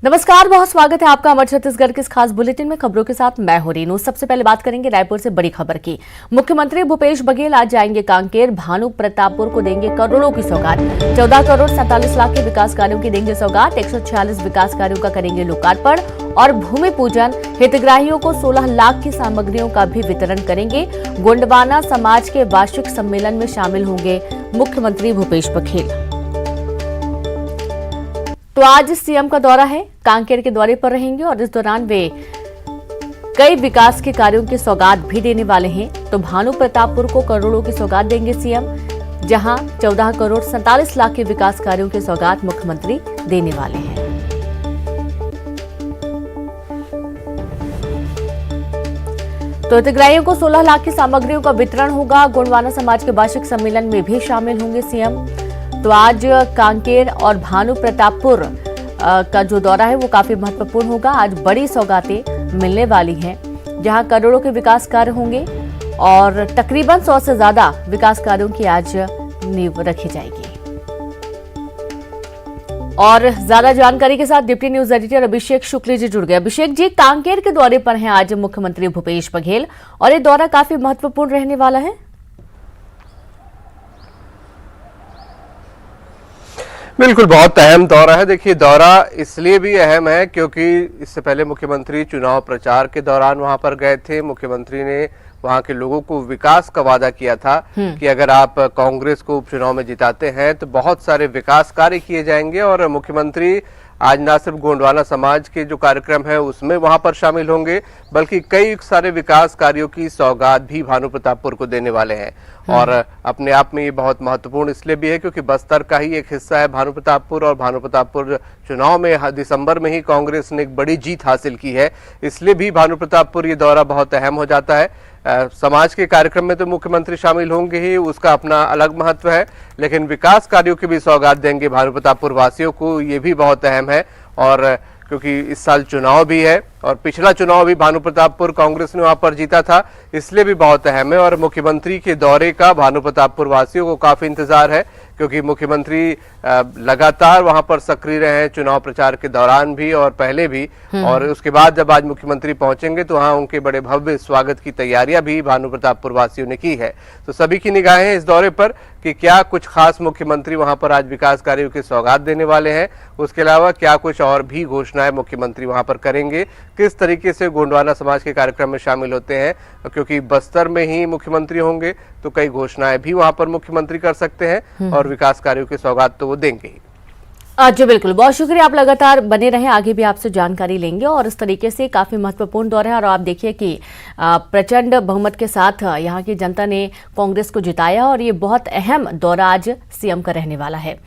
नमस्कार, बहुत स्वागत है आपका अमर छत्तीसगढ़ के इस खास बुलेटिन में। खबरों के साथ मैं हूं रीनू। सबसे पहले बात करेंगे रायपुर से बड़ी खबर की। मुख्यमंत्री भूपेश बघेल आज जाएंगे कांकेर। भानु प्रतापपुर को देंगे करोड़ों की सौगात। 14 करोड़ 47 लाख के विकास कार्यों की देंगे सौगात। 146 विकास कार्यों का करेंगे लोकार्पण और भूमि पूजन। हितग्राहियों को 16 लाख की सामग्रियों का भी वितरण करेंगे। गोंडवाना समाज के वार्षिक सम्मेलन में शामिल होंगे मुख्यमंत्री भूपेश बघेल। तो आज सीएम का दौरा है, कांकेर के दौरे पर रहेंगे और इस दौरान वे कई विकास के कार्यों की सौगात भी देने वाले हैं। तो भानु प्रतापपुर को करोड़ों की सौगात देंगे सीएम, जहां 14 करोड़ 47 लाख के विकास कार्यों की सौगात मुख्यमंत्री देने वाले हैं। तो हितग्राहियों को 16 लाख की सामग्रियों का वितरण होगा। गोंडवाना समाज के वार्षिक सम्मेलन में भी शामिल होंगे सीएम। तो आज कांकेर और भानु प्रतापपुर का जो दौरा है वो काफी महत्वपूर्ण होगा। आज बड़ी सौगातें मिलने वाली हैं, जहां करोड़ों के विकास कार्य होंगे और तकरीबन 100 से ज्यादा विकास कार्यों की आज नींव रखी जाएगी। और ज्यादा जानकारी के साथ डिप्टी न्यूज एडिटर अभिषेक शुक्ल जी जुड़ गए। अभिषेक जी, कांकेर के दौरे पर हैं आज मुख्यमंत्री भूपेश बघेल और ये दौरा काफी महत्वपूर्ण रहने वाला है। बिल्कुल, बहुत अहम दौरा है। देखिए, दौरा इसलिए भी अहम है क्योंकि इससे पहले मुख्यमंत्री चुनाव प्रचार के दौरान वहां पर गए थे। मुख्यमंत्री ने वहां के लोगों को विकास का वादा किया था कि अगर आप कांग्रेस को उपचुनाव में जिताते हैं तो बहुत सारे विकास कार्य किए जाएंगे। और मुख्यमंत्री आज न सिर्फ गोंडवाना समाज के जो कार्यक्रम है उसमें वहां पर शामिल होंगे, बल्कि कई सारे विकास कार्यों की सौगात भी भानु प्रतापपुर को देने वाले हैं। और अपने आप में ये बहुत महत्वपूर्ण इसलिए भी है क्योंकि बस्तर का ही एक हिस्सा है भानु प्रतापपुर, और भानु प्रतापपुर चुनाव में दिसंबर में ही कांग्रेस ने एक बड़ी जीत हासिल की है। इसलिए भी भानु प्रतापपुर ये दौरा बहुत अहम हो जाता है। समाज के कार्यक्रम में तो मुख्यमंत्री शामिल होंगे ही, उसका अपना अलग महत्व है, लेकिन विकास कार्यों की भी सौगात देंगे भानु प्रतापपुर वासियों को, ये भी बहुत अहम है। और क्योंकि इस साल चुनाव भी है और पिछला चुनाव भी भानु प्रतापपुर कांग्रेस ने वहां पर जीता था, इसलिए भी बहुत अहम है। और मुख्यमंत्री के दौरे का भानु प्रतापपुर वासियों को काफी इंतजार है क्योंकि मुख्यमंत्री लगातार वहां पर सक्रिय रहे हैं चुनाव प्रचार के दौरान भी और पहले भी। और उसके बाद जब आज मुख्यमंत्री पहुंचेंगे तो वहां उनके बड़े भव्य स्वागत की तैयारियां भी भानु प्रतापपुर वासियों ने की है। तो सभी की निगाहें इस दौरे पर कि क्या कुछ खास मुख्यमंत्री वहां पर आज विकास कार्यों की सौगात देने वाले हैं, उसके अलावा क्या कुछ और भी घोषणाएं मुख्यमंत्री वहां पर करेंगे, किस तरीके से गोंडवाना समाज के कार्यक्रम में शामिल होते हैं। क्योंकि बस्तर में ही मुख्यमंत्री होंगे तो कई घोषणाएं भी वहां पर मुख्यमंत्री कर सकते हैं और विकास कार्यों की सौगात तो वो देंगे ही। जी बिल्कुल, बहुत शुक्रिया। आप लगातार बने रहें, आगे भी आपसे जानकारी लेंगे। और इस तरीके से काफी महत्वपूर्ण दौरा है और आप देखिए कि प्रचंड बहुमत के साथ यहाँ की जनता ने कांग्रेस को जिताया और ये बहुत अहम दौरा आज सीएम का रहने वाला है।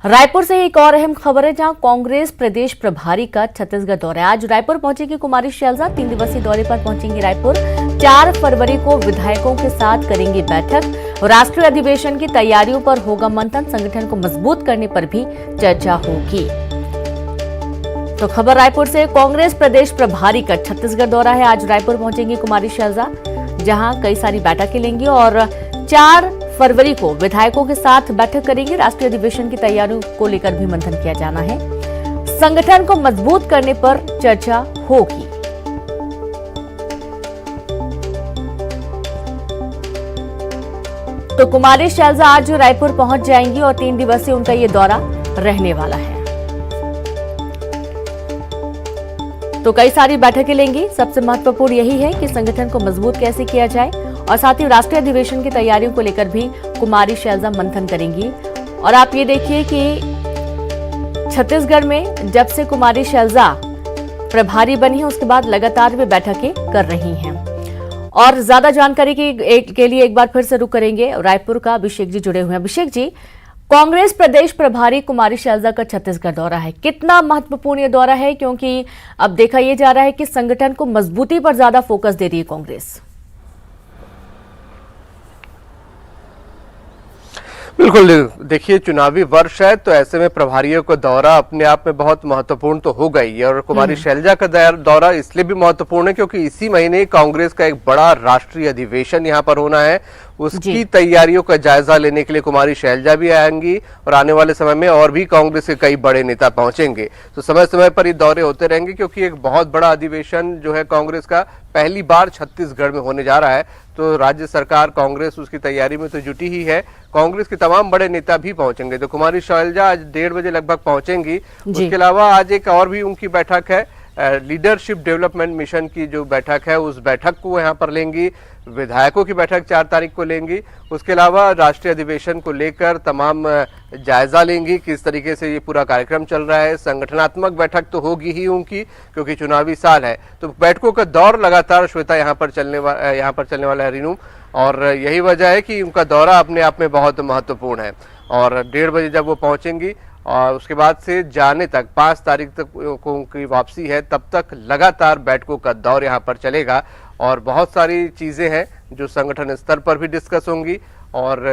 रायपुर से एक और अहम खबर है, जहां कांग्रेस प्रदेश प्रभारी का छत्तीसगढ़ दौरा है। आज रायपुर पहुंचेगी कुमारी शैलजा, 3 दिवसीय दौरे पर पहुंचेंगी रायपुर। 4 फरवरी को विधायकों के साथ करेंगी बैठक। राष्ट्रीय अधिवेशन की तैयारियों पर होगा मंथन, संगठन को मजबूत करने पर भी चर्चा होगी। तो खबर रायपुर से, कांग्रेस प्रदेश प्रभारी का छत्तीसगढ़ दौरा है। आज रायपुर पहुंचेंगी कुमारी शैलजा, जहां कई सारी बैठकें लेंगी और 4 फरवरी को विधायकों के साथ बैठक करेंगे। राष्ट्रीय अधिवेशन की तैयारियों को लेकर भी मंथन किया जाना है। संगठन को मजबूत करने पर चर्चा होगी। तो कुमारी शैलजा आज रायपुर पहुंच जाएंगी और 3 दिवसीय उनका ये दौरा रहने वाला है। तो कई सारी बैठकें लेंगी। सबसे महत्वपूर्ण यही है कि संगठन को मजबूत कैसे किया जाए और साथ ही राष्ट्रीय अधिवेशन की तैयारियों को लेकर भी कुमारी शैलजा मंथन करेंगी। और आप ये देखिए कि छत्तीसगढ़ में जब से कुमारी शैलजा प्रभारी बनी है उसके बाद लगातार वे बैठकें कर रही हैं। और ज्यादा जानकारी के लिए एक बार फिर से रुक करेंगे रायपुर का। अभिषेक जी जुड़े हुए हैं। अभिषेक जी, कांग्रेस प्रदेश प्रभारी कुमारी शैलजा का छत्तीसगढ़ दौरा है, कितना महत्वपूर्ण ये दौरा है? क्योंकि अब देखा यह जा रहा है कि संगठन को मजबूती पर ज्यादा फोकस दे रही है कांग्रेस। बिल्कुल, देखिए चुनावी वर्ष है तो ऐसे में प्रभारियों का दौरा अपने आप में बहुत महत्वपूर्ण तो होगा ही। और कुमारी शैलजा का दौरा इसलिए भी महत्वपूर्ण है क्योंकि इसी महीने कांग्रेस का एक बड़ा राष्ट्रीय अधिवेशन यहाँ पर होना है। उसकी तैयारियों का जायजा लेने के लिए कुमारी शैलजा भी आएंगी और आने वाले समय में और भी कांग्रेस के कई बड़े नेता पहुंचेंगे। तो समय समय पर ये दौरे होते रहेंगे, क्योंकि एक बहुत बड़ा अधिवेशन जो है कांग्रेस का पहली बार छत्तीसगढ़ में होने जा रहा है। तो राज्य सरकार कांग्रेस उसकी तैयारी में तो जुटी ही है, कांग्रेस के तमाम बड़े नेता भी पहुंचेंगे। तो कुमारी शैलजा आज 1:30 बजे लगभग पहुंचेंगी। उसके अलावा आज एक और भी उनकी बैठक है, लीडरशिप डेवलपमेंट मिशन की जो बैठक है, उस बैठक को यहाँ पर लेंगी। विधायकों की बैठक 4 तारीख को लेंगी। उसके अलावा राष्ट्रीय अधिवेशन को लेकर तमाम जायजा लेंगी, किस तरीके से ये पूरा कार्यक्रम चल रहा है। संगठनात्मक बैठक तो होगी ही उनकी, क्योंकि चुनावी साल है। तो बैठकों का दौर लगातार श्वेता यहाँ पर चलने वाला है रीनू, और यही वजह है कि उनका दौरा अपने आप में बहुत महत्वपूर्ण है। और 1:30 बजे जब वो पहुंचेंगी और उसके बाद से जाने तक 5 तारीख तक को उनकी वापसी है, तब तक लगातार बैठकों का दौर यहाँ पर चलेगा। और बहुत सारी चीजें हैं जो संगठन स्तर पर भी डिस्कस होंगी और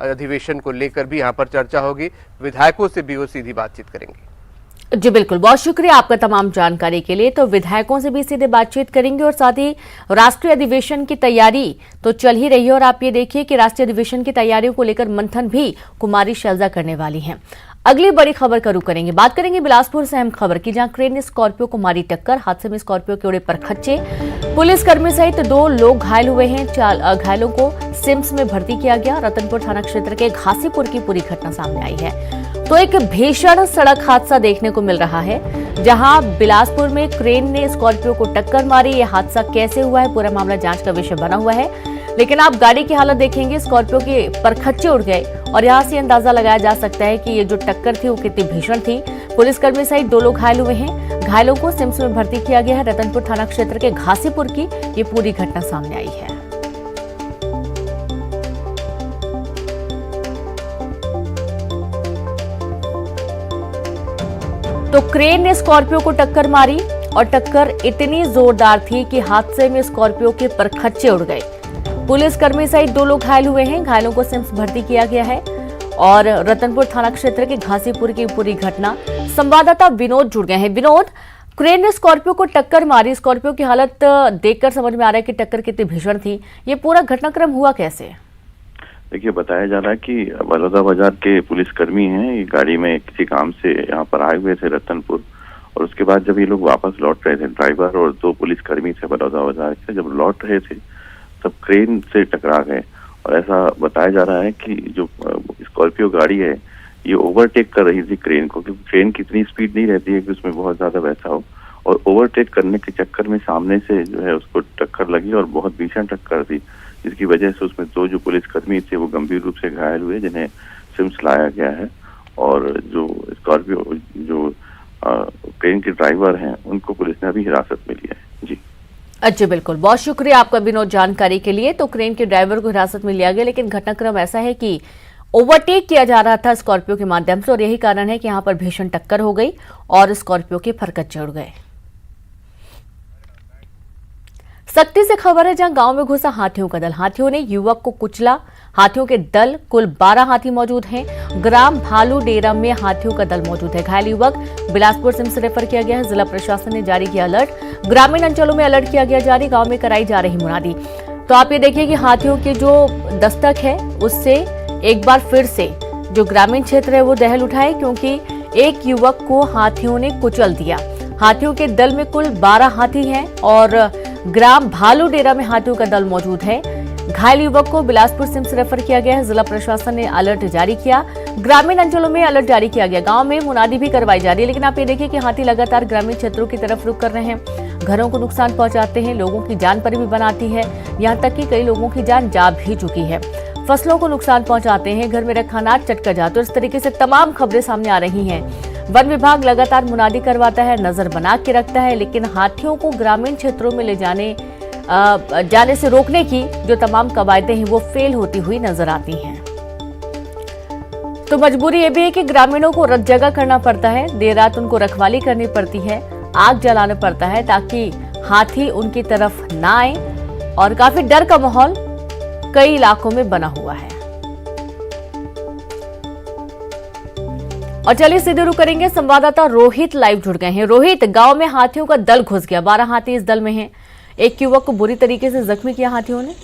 अधिवेशन को लेकर भी यहाँ पर चर्चा होगी। विधायकों से भी वो सीधी बातचीत करेंगे। जी बिल्कुल, बहुत शुक्रिया आपका तमाम जानकारी के लिए। तो विधायकों से भी सीधे बातचीत करेंगे और साथ ही राष्ट्रीय अधिवेशन की तैयारी तो चल ही रही है। और आप ये देखिए कि राष्ट्रीय अधिवेशन की तैयारियों को लेकर मंथन भी कुमारी शैलजा करने वाली हैं। अगली बड़ी खबर का रुख करेंगे, बात करेंगे बिलासपुर से अहम खबर की, जहां क्रेन ने स्कॉर्पियो को मारी टक्कर। हादसे में स्कॉर्पियो के उड़े परखच्चे, पुलिसकर्मी सहित 2 लोग घायल हुए हैं। घायलों को सिम्स में भर्ती किया गया। रतनपुर थाना क्षेत्र के घासीपुर की पूरी घटना सामने आई है। तो एक भीषण सड़क हादसा देखने को मिल रहा है, जहां बिलासपुर में क्रेन ने स्कॉर्पियो को टक्कर मारी। यह हादसा कैसे हुआ है, पूरा मामला जांच का विषय बना हुआ है। लेकिन आप गाड़ी की हालत देखेंगे, स्कॉर्पियो के परखच्चे उड़ गए और यहां से अंदाजा लगाया जा सकता है कि ये जो टक्कर थी वो कितनी भीषण थी। पुलिसकर्मी सहित 2 लोग घायल हुए हैं। घायलों को सिम्स में भर्ती किया गया है। रतनपुर थाना क्षेत्र के घासीपुर की ये पूरी घटना सामने आई है। तो क्रेन ने स्कॉर्पियो को टक्कर मारी और टक्कर इतनी जोरदार थी कि हादसे में स्कॉर्पियो के परखच्चे उड़ गए। पुलिसकर्मी सहित 2 लोग घायल हुए हैं। घायलों को सिम्स भर्ती किया गया है। और रतनपुर थाना क्षेत्र के घासीपुर की पूरी घटना, संवाददाता विनोद जुड़ गए हैं। विनोद, क्रेन ने स्कॉर्पियो को टक्कर मारी, स्कॉर्पियो की हालत देखकर समझ में आ रहा है कि टक्कर कितनी भीषण थी। ये पूरा घटनाक्रम हुआ कैसे? देखिए, बताया जा रहा है कि बलौदाबाजार के पुलिसकर्मी हैं, ये गाड़ी में किसी काम से यहाँ पर आए हुए थे रतनपुर, और उसके बाद जब ये लोग वापस लौट रहे थे, ड्राइवर और 2 पुलिसकर्मी थे बलौदाबाजार से, जब लौट रहे थे तब क्रेन से टकरा गए। और ऐसा बताया जा रहा है कि जो स्कॉर्पियो गाड़ी है ये ओवरटेक कर रही थी क्रेन को, क्योंकि ट्रेन की इतनी स्पीड नहीं रहती है कि उसमें बहुत ज्यादा वैसा हो, और ओवरटेक करने के चक्कर में सामने से जो है उसको टक्कर लगी और बहुत भीषण टक्कर थी, जिसकी वजह से उसमें 2 जो पुलिसकर्मी थे वो गंभीर रूप से घायल हुए, जिन्हें सिम्स लाया गया है। और जो स्कॉर्पियो जो ट्रेन के ड्राइवर हैं उनको पुलिस ने अभी हिरासत में लिया है। जी जी बिल्कुल, बहुत शुक्रिया आपका विनोद जानकारी के लिए। तो क्रेन के ड्राइवर को हिरासत में लिया गया, लेकिन घटनाक्रम ऐसा है कि ओवरटेक किया जा रहा था स्कॉर्पियो के माध्यम से और यही कारण है कि यहां पर भीषण टक्कर हो गई और स्कॉर्पियो के परखच्चे उड़ गए। सख्ती से खबर है, जहां गांव में घुसा हाथियों का दल। हाथियों ने युवक को कुचला। हाथियों के दल, कुल 12 हाथी मौजूद हैं। ग्राम भालू डेरा में हाथियों का दल मौजूद है। घायल युवक बिलासपुर सिम्स रेफर किया गया है। जिला प्रशासन ने जारी किया अलर्ट। ग्रामीण अंचलों में अलर्ट किया गया जारी। गांव में कराई जा रही मुनादी। तो आप ये देखिए कि हाथियों की जो दस्तक है उससे एक बार फिर से जो ग्रामीण क्षेत्र है वो दहल उठाए, क्योंकि एक युवक को हाथियों ने कुचल दिया। हाथियों के दल में कुल 12 हाथी हैं और ग्राम भालू डेरा में हाथियों का दल मौजूद है। घायल युवक को बिलासपुर सिम्स रेफर किया गया है। जिला प्रशासन ने अलर्ट जारी किया। ग्रामीण अंचलों में अलर्ट जारी किया गया। गांव में मुनादी भी करवाई जा रही है। लेकिन आप ये देखिए कि हाथी लगातार ग्रामीण क्षेत्रों की तरफ रुख कर रहे हैं। घरों को नुकसान पहुंचाते हैं, लोगों की जान पर भी बनाती है। यहाँ तक कि कई लोगों की जान जा भी चुकी है। फसलों को नुकसान पहुंचाते हैं, घर में रखा अनाज चट कर जाते हैं। इस तरीके से तमाम खबरें सामने आ रही हैं। वन विभाग लगातार मुनादी करवाता है, नजर बना के रखता है, लेकिन हाथियों को ग्रामीण क्षेत्रों में ले जाने से रोकने की जो तमाम कवायदें हैं वो फेल होती हुई नजर आती हैं। तो मजबूरी ये भी है कि ग्रामीणों को रत जगह करना पड़ता है। देर रात उनको रखवाली करनी पड़ती है, आग जलाना पड़ता है ताकि हाथी उनकी तरफ ना आए। और काफी डर का माहौल कई इलाकों में बना हुआ है। और चलिए सीधे रुक करेंगे, संवाददाता रोहित लाइव जुड़ गए हैं। रोहित, गांव में हाथियों का दल घुस गया, 12 हाथी इस दल में हैं। एक युवक को बुरी तरीके से जख्मी किया हाथियों ने।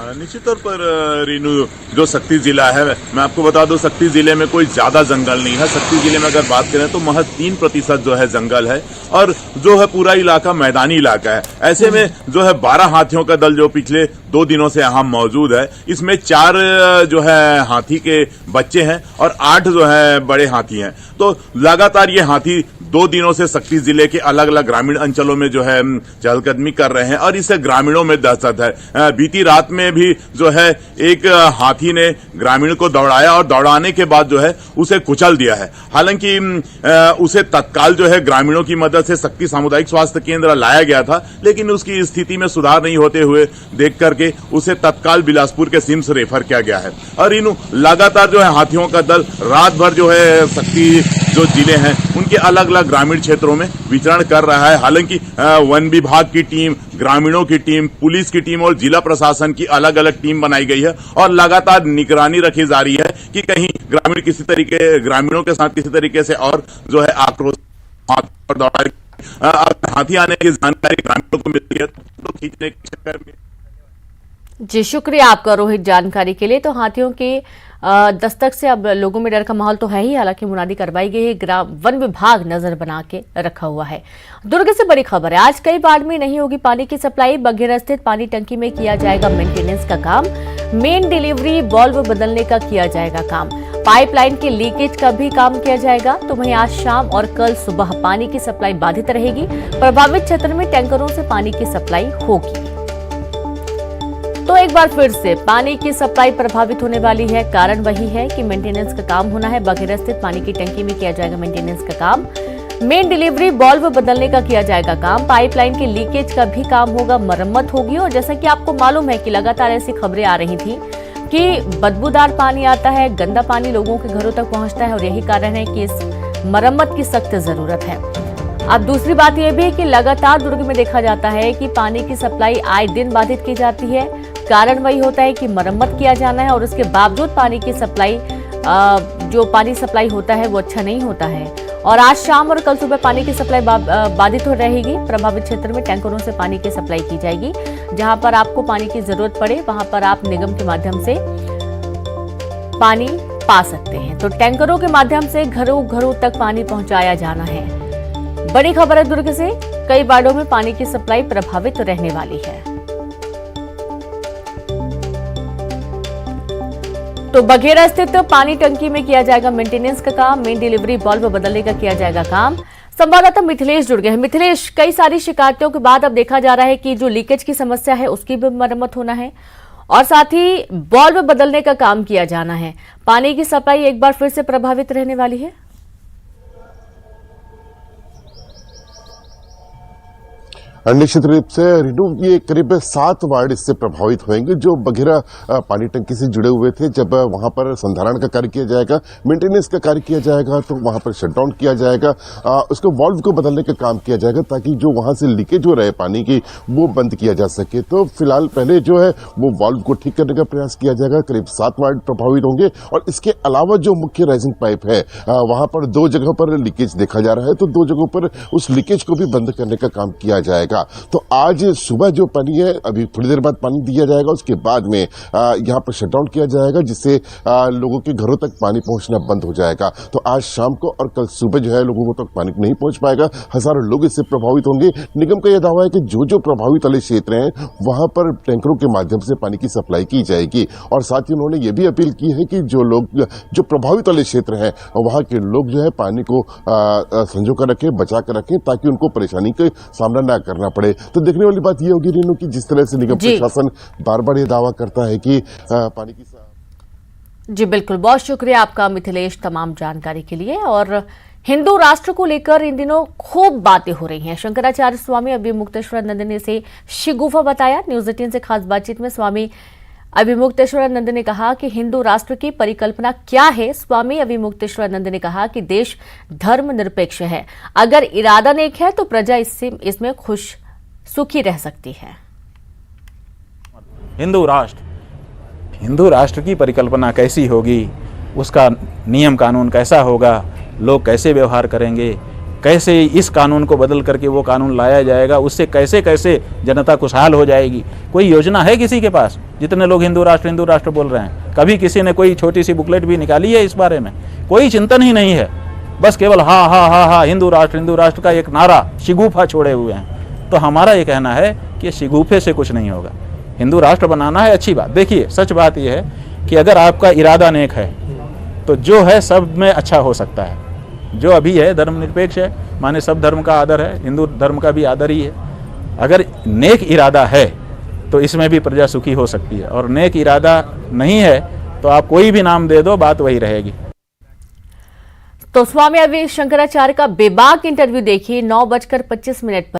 निश्चित तौर पर रेनू, जो शक्ति जिला है, मैं आपको बता दूं, शक्ति जिले में कोई ज्यादा जंगल नहीं है। शक्ति जिले में अगर बात करें तो महज 3% जो है जंगल है और जो है पूरा इलाका मैदानी इलाका है। ऐसे में जो है 12 हाथियों का दल जो पिछले 2 दिनों से यहाँ मौजूद है, इसमें 4 जो है हाथी के बच्चे हैं और 8 जो है बड़े हाथी हैं। तो लगातार ये हाथी 2 दिनों से शक्ति जिले के अलग अलग ग्रामीण अंचलों में जो है चहलकदमी कर रहे हैं और इससे ग्रामीणों में दहशत है। बीती रात में भी जो है एक हाथी ने ग्रामीण को दौड़ाया और दौड़ाने के बाद जो है उसे कुचल दिया है। हालांकि उसे तत्काल जो है ग्रामीणों की मदद से शक्ति सामुदायिक स्वास्थ्य केंद्र लाया गया था, लेकिन उसकी स्थिति में सुधार नहीं होते हुए देख करके उसे तत्काल बिलासपुर के सिम्स रेफर किया गया है। और इन लगातार जो है हाथियों का दल रात भर जो है शक्ति जो जिले हैं उनके अलग अलग ग्रामीण क्षेत्रों में विचरण कर रहा है। हालांकि वन विभाग की टीम, ग्रामीणों की टीम, पुलिस की टीम और जिला प्रशासन की अलग अलग टीम बनाई गई है और लगातार निगरानी रखी जा रही है कि कहीं ग्रामीणों के साथ किसी तरीके से और जो है आक्रोश हाथी आने की जानकारी ग्रामीणों को मिलती है तो खींचने के चक्कर में। जी शुक्रिया आपका रोहित जानकारी के लिए। तो हाथियों के दस्तक से अब लोगों में डर का माहौल तो है ही, हालांकि मुनादी करवाई गई है, वन विभाग नजर बना के रखा हुआ है। दुर्ग से बड़ी खबर है, आज कई वार्ड में नहीं होगी पानी की सप्लाई, बघेरा स्थित पानी टंकी में किया जाएगा मेंटेनेंस का काम, मेन डिलीवरी वाल्व बदलने का किया जाएगा काम, पाइपलाइन के लीकेज का भी काम किया जाएगा। तो वहीं आज शाम और कल सुबह पानी की सप्लाई बाधित रहेगी, प्रभावित क्षेत्र में टैंकरों से पानी की सप्लाई होगी। तो एक बार फिर से पानी की सप्लाई प्रभावित होने वाली है, कारण वही है कि मेंटेनेंस का काम होना है। बघेरा स्थित पानी की टंकी में किया जाएगा मेंटेनेंस का काम, मेन डिलीवरी वाल्व बदलने का किया जाएगा काम, पाइपलाइन के लीकेज का भी काम होगा, मरम्मत होगी। और जैसा कि आपको मालूम है कि लगातार ऐसी खबरें आ रही थी कि बदबूदार पानी आता है, गंदा पानी लोगों के घरों तक पहुंचता है और यही कारण है कि इस मरम्मत की सख्त जरूरत है। अब दूसरी बात यह भी है कि लगातार दुर्ग में देखा जाता है कि पानी की सप्लाई आए दिन बाधित की जाती है, कारण वही होता है कि मरम्मत किया जाना है और उसके बावजूद पानी की सप्लाई जो पानी सप्लाई होता है वो अच्छा नहीं होता है। और आज शाम और कल सुबह पानी की सप्लाई बाधित हो रहेगी, प्रभावित क्षेत्र में टैंकरों से पानी की सप्लाई की जाएगी। जहां पर आपको पानी की जरूरत पड़े वहां पर आप निगम के माध्यम से पानी पा सकते हैं। तो टैंकरों के माध्यम से घरों घरों तक पानी पहुंचाया जाना है। बड़ी खबर है दुर्ग से, कई वार्डों में पानी की सप्लाई प्रभावित रहने वाली है। तो बघेरा स्थित पानी टंकी में किया जाएगा मेंटेनेंस का काम, मेन डिलीवरी वाल्व बदलने का किया जाएगा काम। संवाददाता मिथिलेश जुड़ गए हैं। मिथिलेश, कई सारी शिकायतों के बाद अब देखा जा रहा है कि जो लीकेज की समस्या है उसकी भी मरम्मत होना है और साथ ही वाल्व बदलने का काम किया जाना है। पानी की सप्लाई एक बार फिर से प्रभावित रहने वाली है। निश्चित रूप से रिनू, ये करीब 7 वार्ड इससे प्रभावित होंगे जो बघेरा पानी टंकी से जुड़े हुए थे। जब वहां पर संधारण का कार्य किया जाएगा, मेंटेनेंस का कार्य किया जाएगा, तो वहां पर शटडाउन किया जाएगा, उसको वाल्व को बदलने का काम किया जाएगा ताकि जो वहां से लीकेज हो रहे पानी की वो बंद किया जा सके। तो फिलहाल पहले जो है वो वाल्व को ठीक करने का प्रयास किया जाएगा। करीब 7 वार्ड प्रभावित होंगे और इसके अलावा जो मुख्य राइजिंग पाइप है वहां पर 2 जगहों पर लीकेज देखा जा रहा है, तो 2 जगहों पर उस लीकेज को भी बंद करने का काम किया जाएगा। तो आज सुबह जो पानी है, अभी थोड़ी देर बाद पानी दिया जाएगा, उसके बाद में यहाँ पर शटडाउन किया जाएगा जिससे लोगों के घरों तक पानी पहुंचना बंद हो जाएगा। तो आज शाम को और कल सुबह जो है लोगों तक पानी नहीं पहुंच पाएगा, हजारों लोग इससे प्रभावित होंगे। निगम का यह दावा है कि जो प्रभावित वाले क्षेत्र हैं वहां पर टैंकरों के माध्यम से पानी की सप्लाई की जाएगी। और साथ ही उन्होंने ये भी अपील की है कि जो प्रभावित वाले क्षेत्र हैं वहां के लोग जो है पानी को संजो कर रखें, बचा कर रखें ताकि उनको परेशानी का सामना न करना पड़े। तो देखने वाली बात यह होगी रेनू की जिस तरह से निगम प्रशासन बार बार ये दावा करता है कि पानी की। जी बिल्कुल, बहुत शुक्रिया आपका मिथिलेश तमाम जानकारी के लिए। और हिंदू राष्ट्र को लेकर इन दिनों खूब बातें हो रही हैं। शंकराचार्य स्वामी अभिमुक्तेश्वरानंद ने इसे शिगुफा बताया। न्यूज 18 से खास बातचीत में स्वामी अभिमुक्तेश्वरानंद ने कहा कि हिंदू राष्ट्र की परिकल्पना क्या है। स्वामी अभिमुक्तेश्वरानंद ने कहा कि देश धर्मनिरपेक्ष है, अगर इरादा नेक है तो प्रजा इसमें खुश सुखी रह सकती है। हिंदू राष्ट्र की परिकल्पना कैसी होगी, उसका नियम कानून कैसा होगा, लोग कैसे व्यवहार करेंगे, कैसे इस कानून को बदल करके वो कानून लाया जाएगा, उससे कैसे कैसे जनता खुशहाल हो जाएगी। कोई योजना है किसी के पास? जितने लोग हिंदू राष्ट्र बोल रहे हैं, कभी किसी ने कोई छोटी सी बुकलेट भी निकाली है इस बारे में? कोई चिंतन ही नहीं है। बस केवल हा हा हा हा हिंदू राष्ट्र का एक नारा, शिगुफा छोड़े हुए हैं। तो हमारा ये कहना है कि शिगुफे से कुछ नहीं होगा। हिंदू राष्ट्र बनाना है, अच्छी बात। देखिए, सच बात यह है कि अगर आपका इरादा नेक है तो जो है सब में अच्छा हो सकता है। जो अभी है धर्मनिरपेक्ष है, माने सब धर्म का आदर है, हिंदू धर्म का भी आदर ही है। अगर नेक इरादा है तो इसमें भी प्रजा सुखी हो सकती है, और नेक इरादा नहीं है तो आप कोई भी नाम दे दो, बात वही रहेगी। तो स्वामी अवधेश शंकराचार्य का बेबाक इंटरव्यू देखिए 9:25 पर।